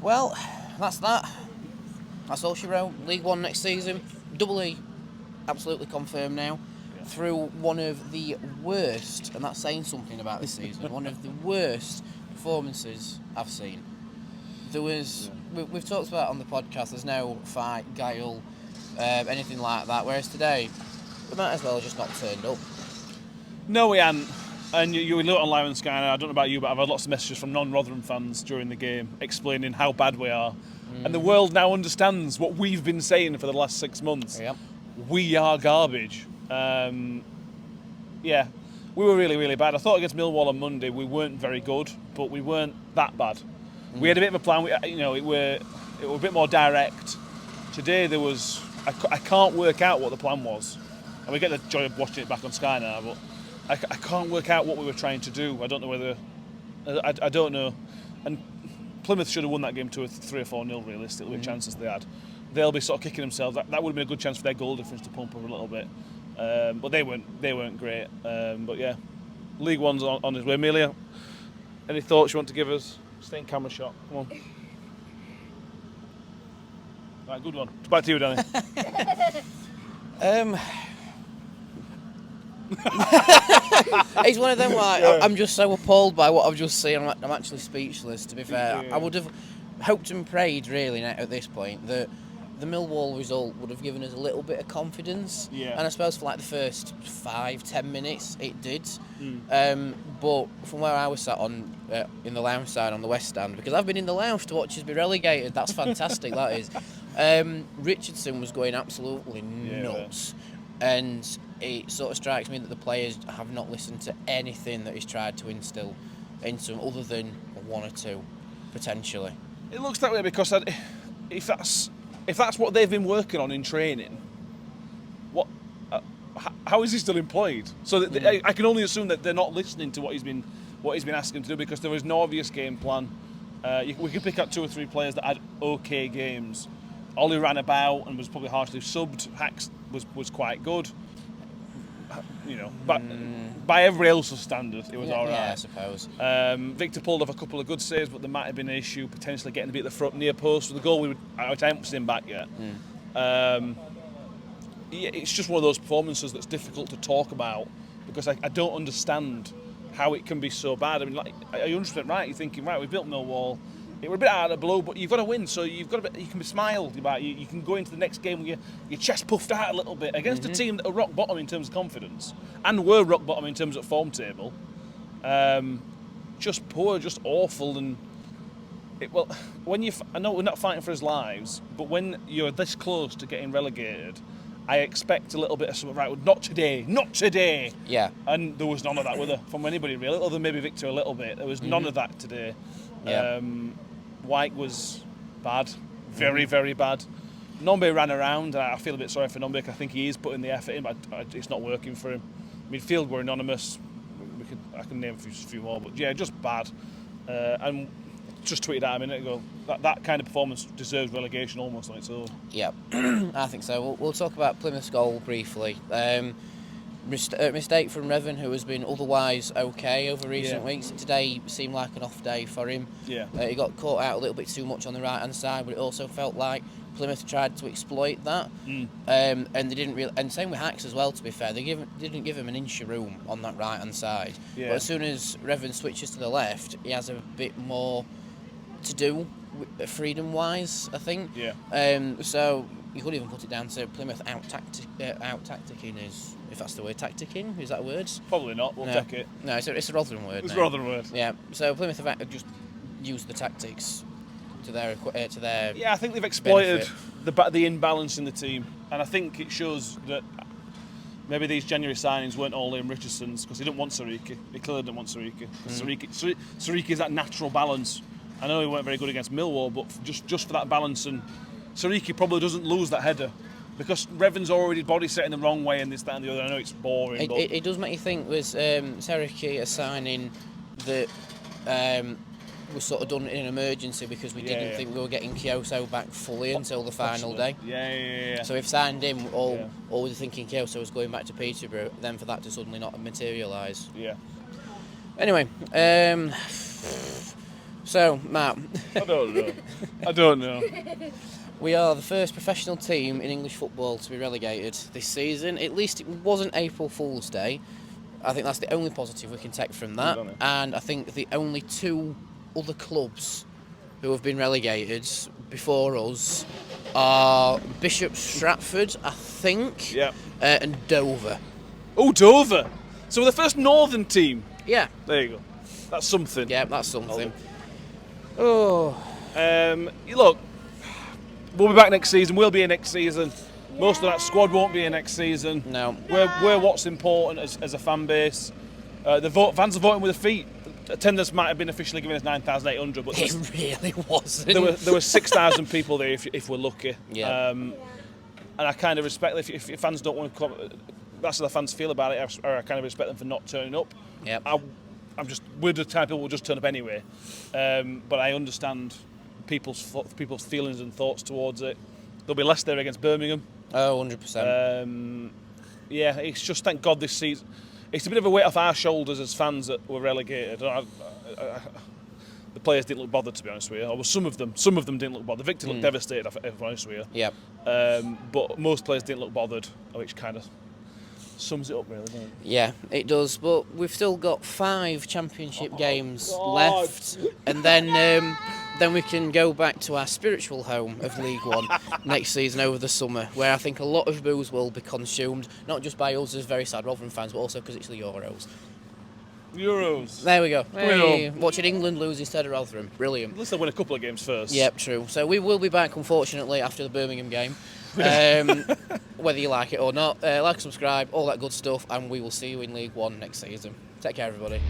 Well, that's that. That's all she wrote. League One next season. Double E, absolutely confirmed now. Yeah. Through one of the worst, and that's saying something about this season, one of the worst performances I've seen. There was, we've talked about it on the podcast, there's no fight, guile, anything like that, whereas today, we might as well have just not turned up. No, we hadn't. And you look online on Sky, and I don't know about you, but I've had lots of messages from non-Rotherham fans during the game explaining how bad we are. And the world now understands what we've been saying for the last 6 months. Yep. We are garbage. We were really, really bad. I thought against Millwall on Monday we weren't very good, but we weren't that bad. We had a bit of a plan. It were a bit more direct. Today there was. I can't work out what the plan was, and we get the joy of watching it back on Sky now. But I can't work out what we were trying to do. I don't know whether. I don't know. And Plymouth should have won that game 2 or 3 or 4-0 realistically with chances they had. They'll be sort of kicking themselves. That would have been a good chance for their goal difference to pump up a little bit. But they weren't great. But yeah, League One's on his way. Amelia, any thoughts you want to give us? Stay in camera shot. Come on. Right, good one. Back to you, Danny. It's one of them where I'm just so appalled by what I've just seen. I'm actually speechless, to be fair. Yeah. I would have hoped and prayed, really, at this point, that the Millwall result would have given us a little bit of confidence. Yeah. And I suppose for like the first 5-10 minutes, it did. But from where I was sat on in the lounge side on the West Stand, because I've been in the lounge to watch us be relegated, that's fantastic, that is. Richardson was going absolutely nuts. And it sort of strikes me that the players have not listened to anything that he's tried to instill into them, other than 1 or 2, potentially. It looks that way because if that's what they've been working on in training, how is he still employed? So I can only assume that they're not listening to what he's been asking to do, because there was no obvious game plan. We could pick out 2 or 3 players that had okay games. Ollie ran about and was probably harshly subbed. Hacks was quite good. But by everybody else's standard, it was all right. Yeah, I suppose. Victor pulled off a couple of good saves, but there might have been an issue potentially getting to be at the front near post. With the goal, I haven't seen him back yet. It's just one of those performances that's difficult to talk about, because I don't understand how it can be so bad. I mean, like, are you 100% right? You're thinking, right, we built Millwall. It was a bit out of the blue, but you've got to win, so you can be smiled about. You can go into the next game with your chest puffed out a little bit against a team that are rock bottom in terms of confidence, and were rock bottom in terms of form table. Just poor, just awful, and I know we're not fighting for his lives, but when you're this close to getting relegated, I expect a little bit of something. Right, well, not today. Yeah. And there was none of that with her from anybody really, other than maybe Victor a little bit. There was none of that today. Yeah. White was bad, very, very bad. Nombe ran around. I feel a bit sorry for Nombe, because I think he is putting the effort in, but it's not working for him. Midfield were anonymous. I can name a few more, but yeah, just bad. And just tweeted out a minute ago that kind of performance deserves relegation almost on its own. Yeah, I think so. We'll talk about Plymouth's goal briefly. Mistake from Revan, who has been otherwise okay over recent weeks. Today seemed like an off day for him. Yeah. He got caught out a little bit too much on the right hand side, but it also felt like Plymouth tried to exploit that. And they didn't really. And same with Hacks as well. To be fair, they didn't give him an inch of room on that right hand side. Yeah. But as soon as Revan switches to the left, he has a bit more to do, freedom wise, I think. Yeah. So you could even put it down to Plymouth out tacticking is, if that's the word, tacticking, is that a word? Probably not. We'll check it. No, it's a Rotherham word. It's a Rotherham word. Yeah. So Plymouth have just used the tactics to their Yeah, I think they've exploited benefit. the imbalance in the team, and I think it shows that maybe these January signings weren't all Liam Richardson's, because he didn't want Sariki. He clearly didn't want Sariki. Sariki is that natural balance. I know he weren't very good against Millwall, but just for that balance, and Sariki probably doesn't lose that header, because Revan's already body setting the wrong way and this, that and the other. I know it's boring, but it does make you think, was Sariki a signing that was sort of done in an emergency because we didn't think we were getting Kyoto back fully until the final day? Yeah. So we've signed him all with thinking Kyoto was going back to Peterborough, then for that to suddenly not materialise. Yeah. Anyway, So, Matt, I don't know. we are the first professional team in English football to be relegated this season. At least it wasn't April Fool's Day. I think that's the only positive we can take from that. And I think the only two other clubs who have been relegated before us are Bishop Stratford, I think, and Dover. Oh, Dover! So we're the first northern team. Yeah. There you go. That's something. Yeah, that's something. Oh. Look, we'll be back next season. We'll be here next season. Most of that squad won't be here next season. No. We're what's important as a fan base. Fans are voting with their feet. Attendance might have been officially given as 9,800, but it really wasn't. There were 6,000 people there if we're lucky. Yeah. And I kind of respect if fans don't want to come. That's how the fans feel about it. I kind of respect them for not turning up. Yeah. We're the type of people who will just turn up anyway. But I understand people's feelings and thoughts towards it. There'll be less there against Birmingham. Oh, 100%. Yeah, it's just thank God this season. It's a bit of a weight off our shoulders as fans that were relegated. The players didn't look bothered, to be honest with you. Or some of them didn't look bothered. Victor looked devastated, if I'm honest with you. Yeah. But most players didn't look bothered, which kind of sums it up, really, doesn't it? Yeah, it does. But we've still got 5 championship games left, and then we can go back to our spiritual home of League One next season over the summer, where I think a lot of booze will be consumed, not just by us as very sad Rotherham fans, but also because it's the Euros. Euros. There we go. Hey, watching England lose instead of Rotherham. Brilliant. At least they'll win a couple of games first. Yep, true. So we will be back, unfortunately, after the Birmingham game. Whether you like it or not. Like, subscribe, all that good stuff, and we will see you in League One next season. Take care, everybody.